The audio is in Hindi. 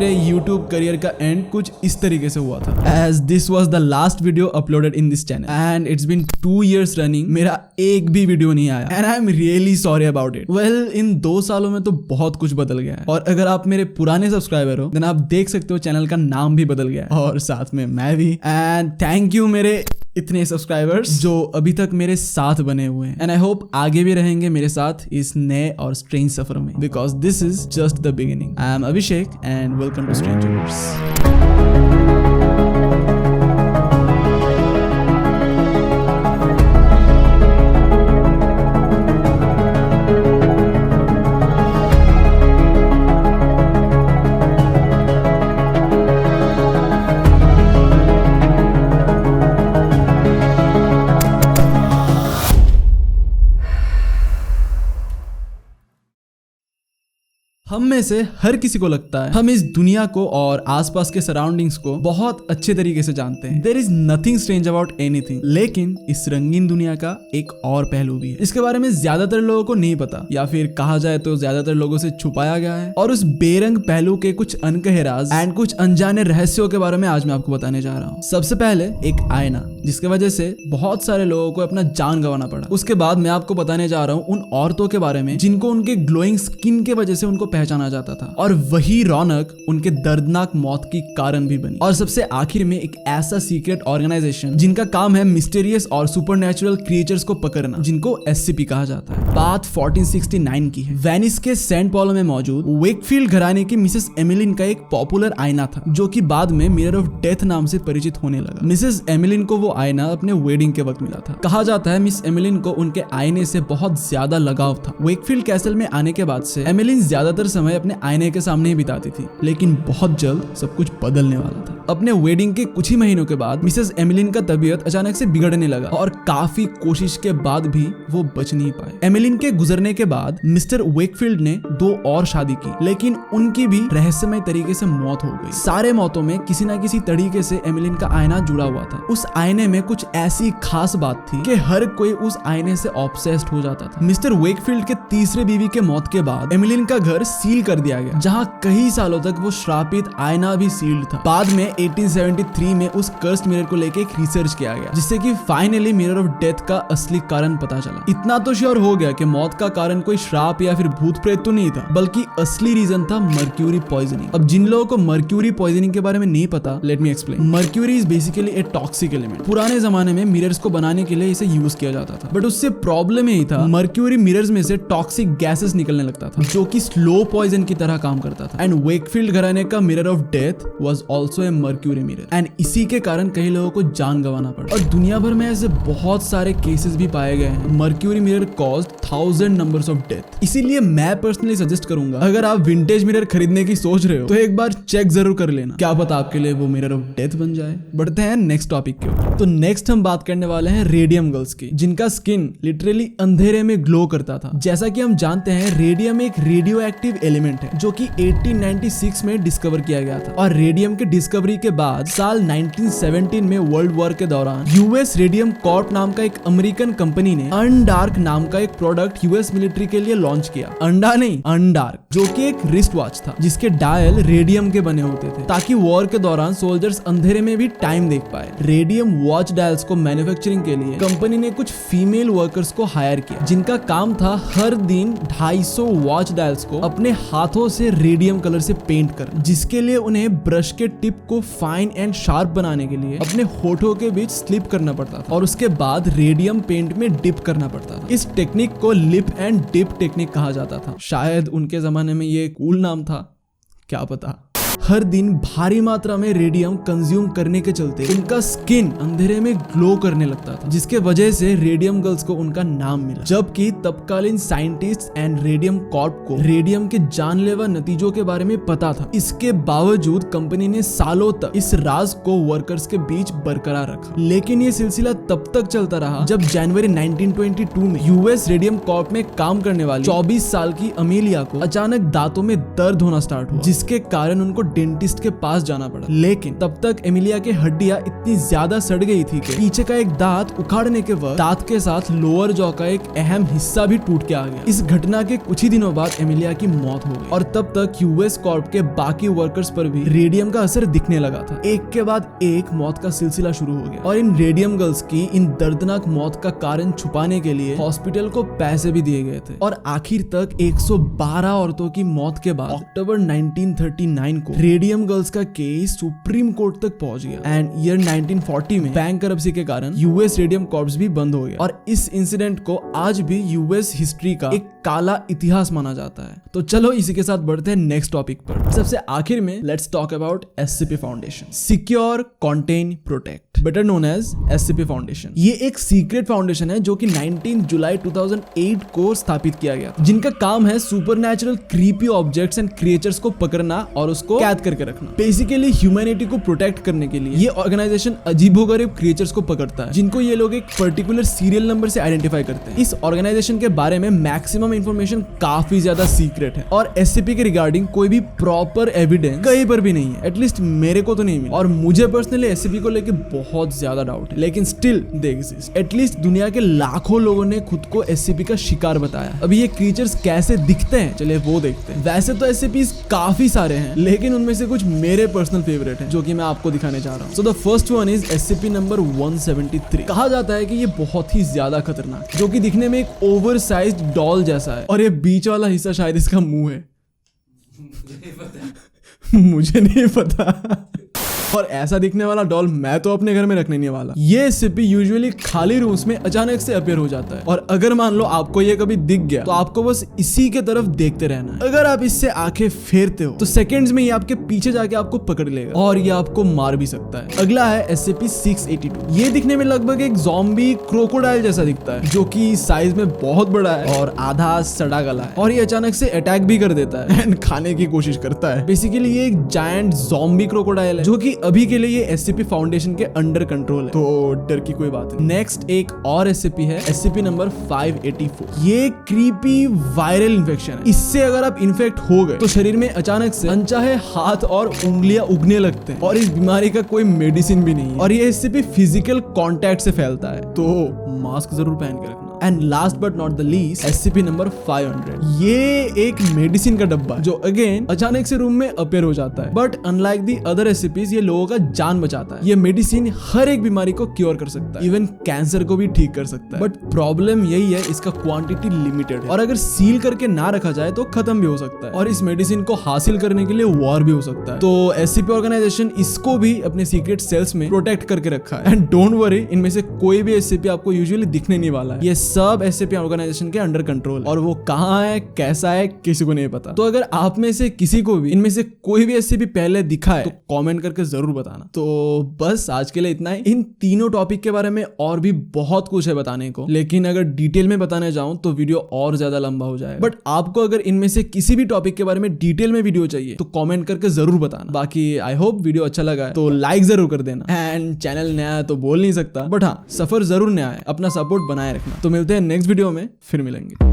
मेरे YouTube करियर का एंड कुछ इस तरीके से हुआ था। As this was the last video uploaded in this channel and it's been 2 years running, मेरा एक भी वीडियो नहीं आया and I'm really sorry about it. Well, इन 2 सालों में तो बहुत कुछ बदल गया है और अगर आप मेरे पुराने सब्सक्राइबर हो देन आप देख सकते हो चैनल का नाम भी बदल गया है और साथ में मैं भी। एंड थैंक यू मेरे इतने सब्सक्राइबर्स जो अभी तक मेरे साथ बने हुए हैं एंड आई होप आगे भी रहेंगे मेरे साथ इस नए और स्ट्रेंज सफर में, because this is just the beginning. I am Abhishek and welcome to strange universe. हम में से हर किसी को लगता है हम इस दुनिया को और आसपास के सराउंडिंग्स को बहुत अच्छे तरीके से जानते हैं। There is nothing strange about anything, लेकिन इस रंगीन दुनिया का एक और पहलू भी है। इसके बारे में ज्यादातर लोगों को नहीं पता या फिर कहा जाए तो ज्यादातर लोगों से छुपाया गया है। और उस बेरंग पहलू के कुछ अनकहे राज एंड कुछ अनजाने रहस्यों के बारे में आज मैं आपको बताने जा रहा हूँ। सबसे पहले एक आईना जिसके वजह से बहुत सारे लोगों को अपना जान गंवाना पड़ा। उसके बाद मैं आपको बताने जा रहा हूँ उन औरतों के बारे में जिनको उनके ग्लोइंग स्किन के वजह से उनको पहचाना जाता था और वही रौनक उनके दर्दनाक मौत की कारण भी बनी। और सबसे आखिर में एक ऐसा सीक्रेट ऑर्गेनाइजेशन जिनका काम है मिस्टीरियस और सुपरनैचुरल क्रिएचर्स को पकड़ना, जिनको SCP कहा जाता है। बात 1469 की है। वेनिस के सेंट पॉलो में मौजूद वेकफील्ड घराने की मिसेस एमिलिन का एक पॉपुलर आईना था जो कि बाद में मिरर ऑफ डेथ नाम से परिचित होने लगा। मिसेस एमिलिन को वो आईना अपने वेडिंग के वक्त मिला था। कहा जाता है मिस एमिलिन को उनके आईने से बहुत ज्यादा लगाव था। वेकफील्ड कैसल में आने के बाद से एमिलिन ज्यादातर समय अपने आईने के सामने ही बिताती थी, लेकिन बहुत जल्द सब कुछ बदलने वाला था। अपने वेडिंग के कुछ ही महीनों के बाद मिसेस एमिलिन का तबीयत अचानक से बिगड़ने लगा और काफी कोशिश के बाद भी वो बच नहीं पाए। एमिलिन के गुजरने के बाद मिस्टर वेकफील्ड ने 2 और शादी की, लेकिन उनकी भी रहस्यमय तरीके से मौत हो गई। सारे मौतों में किसी न किसी तरीके से एमिलिन का आईना जुड़ा हुआ था। उस आईने में कुछ ऐसी खास बात थी कि हर कोई उस आईने से ऑब्सेस्ड हो जाता था। मिस्टर वेकफील्ड के तीसरे बीवी के मौत के बाद एमिलिन का घर सील कर दिया गया, जहां कई सालों तक वो श्रापित आईना भी सील्ड था। बाद में 1873 में उस कर्स्ड मिरर को लेके एक रिसर्च किया गया, जिससे कि फाइनली मिरर ऑफ डेथ का असली कारण पता चला। इतना तो श्योर हो गया कि मौत का कारण कोई श्राप या फिर भूत प्रेत तो नहीं था, बल्कि असली रीजन था मर्क्यूरी पॉइजनिंग। अब जिन लोगों को मर्क्यूरी पॉइजनिंग के बारे में नहीं पता, let me explain. Mercury is basically a toxic element. पुराने जमाने में मिरर्स को बनाने के लिए इसे यूज किया जाता था, बट उससे प्रॉब्लम यही था मर्क्यूरी मिरर्स में से टॉक्सिक गैसेस निकलने लगता था जो कि स्लो पॉइजन की तरह काम करता था। एंड वेकफील्ड घराने का mirror of death was also a mercury mirror and इसी के कारण कई लोगों को जान गंवाना पड़ा। और दुनिया भर में ऐसे बहुत सारे केसेस भी पाए गए हैं। Mercury mirror caused 1000 numbers of death. इसीलिए मैं पर्सनली सजेस्ट करूंगा अगर आप विंटेज मिरर खरीदने की सोच रहे हो तो एक बार चेक जरूर कर लेना, क्या पता आपके लिए वो मिरर ऑफ डेथ बन जाए। बढ़ते हैं नेक्स्ट टॉपिक के ऊपर। तो नेक्स्ट हम बात करने वाले हैं रेडियम गर्ल्स की, जिनका स्किन लिटरली अंधेरे में ग्लो करता था। जैसा कि हम जानते हैं रेडियम एक रेडियो एक्टिव एलिमेंट है जो कि 1896 में डिस्कवर किया गया था। और रेडियम के डिस्कवरी के बाद साल 1917 में वर्ल्ड वॉर के दौरान यूएस रेडियम कॉर्प नाम का एक अमेरिकन कंपनी ने अनडार्क नाम का एक प्रोडक्ट यूएस मिलिट्री के लिए लॉन्च किया। अंडा नहीं, अनडार्क, जो कि एक रिस्ट वॉच था जिसके डायल रेडियम के बने होते थे ताकि वॉर के दौरान सोल्जर्स अंधेरे में भी टाइम देख पाए। रेडियम वॉच डायल्स को मैन्युफैक्चरिंग के लिए कंपनी ने कुछ फीमेल वर्कर्स को हायर किया, जिनका काम था हर दिन 250 वॉच डायल्स को अपने हाथों से रेडियम कलर से पेंट करना, जिसके लिए उन्हें ब्रश के टिप को फाइन एंड शार्प बनाने के लिए अपने होठों के बीच स्लिप करना पड़ता था और उसके बाद रेडियम पेंट में डिप करना पड़ता था। इस टेक्निक को लिप एंड डिप टेक्निक कहा जाता था। शायद उनके जमाने में ये कूल नाम था, क्या पता। हर दिन भारी मात्रा में रेडियम कंज्यूम करने के चलते उनका स्किन अंधेरे में ग्लो करने लगता था, जिसके वजह से रेडियम गर्ल्स को उनका नाम मिला। जबकि तत्कालीन साइंटिस्ट एंड रेडियम कॉर्प को रेडियम के जानलेवा नतीजों के बारे में पता था। इसके बावजूद कंपनी ने सालों तक इस राज को वर्कर्स के बीच बरकरार रखा। लेकिन ये सिलसिला तब तक चलता रहा जब जनवरी 1922 में यूएस रेडियम कॉर्प में काम करने वाली 24 साल की अमेलिया को अचानक दांतों में दर्द होना स्टार्ट हुआ, जिसके कारण उनको डेंटिस्ट के पास जाना पड़ा, लेकिन तब तक एमिलिया की हड्डियां इतनी ज्यादा सड़ गई थी कि पीछे का एक दांत उखाड़ने के वक्त दांत के साथ लोअर जॉ का एक अहम हिस्सा भी टूट के आ गया। इस घटना के कुछ ही दिनों बाद एमिलिया की मौत हो गई और तब तक यूएस कॉर्प के बाकी वर्कर्स पर भी रेडियम का असर दिखने लगा था। एक के बाद एक मौत का सिलसिला शुरू हो गया और इन रेडियम गर्ल्स की इन दर्दनाक मौत का कारण छुपाने के लिए हॉस्पिटल को पैसे भी दिए गए थे और आखिर तक 112 औरतों की मौत के बाद अक्टूबर 1939 को रेडियम गर्ल्स का केस सुप्रीम कोर्ट तक पहुंच गया एंड ईयर 1940 में बैंक करप्सी के कारण यूएस रेडियम कॉर्प्स भी बंद हो गया और इस इंसिडेंट को आज भी यूएस हिस्ट्री का एक काला इतिहास माना जाता है। तो चलो इसी के साथ बढ़ते हैं नेक्स्ट टॉपिक पर। सबसे आखिर में let's talk about SCP foundation, secure contain protect, better known as SCP foundation. ये एक सीक्रेट फाउंडेशन है जो कि 19 जुलाई 2008 को स्थापित किया गया, जिनका काम है supernatural creepy objects and creatures को पकड़ना और उसको कैद करके रखना। बेसिकली ह्यूमैनिटी को प्रोटेक्ट करने के लिए ये ऑर्गेनाइजेशन अजीबोगरीब क्रिएचर्स को पकड़ता है, जिनको ये लोग एक पर्टिकुलर सीरियल नंबर से आइडेंटिफाई करते हैं। इस ऑर्गेनाइजेशन के बारे में मैक्सिमम इंफॉर्मेशन काफी ज्यादा सीक्रेट है और एससीपी के रिगार्डिंग कोई भी प्रॉपर एविडेंस कहीं पर भी नहीं है, एटलीस्ट मेरे को तो नहीं मिला और मुझे पर्सनली एससीपी को लेके बहुत ज्यादा डाउट है, लेकिन स्टिल दे एग्जिस्ट। एटलीस्ट दुनिया के लाखों लोगों ने खुद को एससीपी का शिकार बताया। अभी ये क्रीचर्स कैसे दिखते हैं चलिए वो देखते हैं। वैसे तो एससीपी काफी सारे हैं, लेकिन उनमें से कुछ मेरे पर्सनल फेवरेट हैं जो कि मैं आपको दिखाने जा रहा हूँ। So the first one is SCP number 173। कहा जाता है कि ये बहुत ही ज्यादा खतरनाक है, जो कि दिखने में एक ओवर साइज डॉल जैसा है और ये बीच वाला हिस्सा शायद इसका मुंह है। मुझे नहीं पता और ऐसा दिखने वाला डॉल मैं तो अपने घर में रखने नहीं वाला। ये एससीपी यूजुअली खाली रूम्स में अचानक से अपीयर हो जाता है और अगर मान लो आपको ये कभी दिख गया तो आपको बस इसी के तरफ देखते रहना है। अगर आप इससे आंखें फेरते हो तो सेकंड्स में ये आपके पीछे जाके आपको पकड़ लेगा और ये आपको मार भी सकता है। अगला है एससीपी 682। ये दिखने में लगभग एक ज़ॉम्बी क्रोकोडाइल जैसा दिखता है, जो कि साइज में बहुत बड़ा है और आधा सड़ा गला है और ये अचानक से अटैक भी कर देता है एंड खाने की कोशिश करता है। बेसिकली ये एक जायंट ज़ॉम्बी क्रोकोडाइल है जो कि अभी के लिए ये एससीपी फाउंडेशन के अंडर कंट्रोल है, तो डर की कोई बात नहीं। नेक्स्ट एक और एससीपी है, एससीपी नंबर 584। ये क्रीपी वायरल इन्फेक्शन है। इससे अगर आप इन्फेक्ट हो गए तो शरीर में अचानक से अनचाहे हाथ और उंगलियां उगने लगते हैं और इस बीमारी का कोई मेडिसिन भी नहीं है और ये एससीपी फिजिकल कांटेक्ट से फैलता है, तो मास्क जरूर पहन के रखना। And last but not the least SCP number 500। ये एक मेडिसिन का डब्बा जो अगेन अचानक से रूम में अपीयर हो जाता है, बट अनलाइक दी अदर एससीपीज ये लोगों का जान बचाता है। ये मेडिसिन हर एक बीमारी को क्योर कर सकता है, इवन कैंसर को भी ठीक कर सकता है। बट प्रॉब्लम यही है इसका क्वांटिटी लिमिटेड है और अगर सील करके ना रखा जाए तो खत्म भी हो सकता है और इस मेडिसिन को हासिल करने के लिए वॉर भी हो सकता है। तो एससीपी ऑर्गेनाइजेशन इसको भी अपने सीक्रेट सेल्स में प्रोटेक्ट करके रखा है एंड डोंट वरी, इनमें से कोई भी एससीपी आपको यूजुअली दिखने नहीं वाला है। ये सब एससीपी ऑर्गेनाइजेशन के अंडर कंट्रोल और वो कहाँ है कैसा है किसी को नहीं पता। तो अगर आप में से किसी को भी इनमें से कोई भी एससीपी पहले दिखा है तो कमेंट करके जरूर बताना। तो बस आज के लिए इतना ही। इन तीनों टॉपिक के बारे में और भी बहुत कुछ है बताने को, लेकिन अगर डिटेल में बताने जाऊं तो वीडियो और ज्यादा लंबा हो जाएगा। बट आपको अगर इनमें से किसी भी टॉपिक के बारे में डिटेल में वीडियो चाहिए तो कमेंट करके जरूर बताना। बाकी आई होप वीडियो अच्छा लगा है तो लाइक जरूर कर देना एंड चैनल नया है तो बोल नहीं सकता, बट हाँ सफर जरूर नया है, अपना सपोर्ट बनाए रखना। तो मिलते हैं नेक्स्ट वीडियो में, फिर मिलेंगे।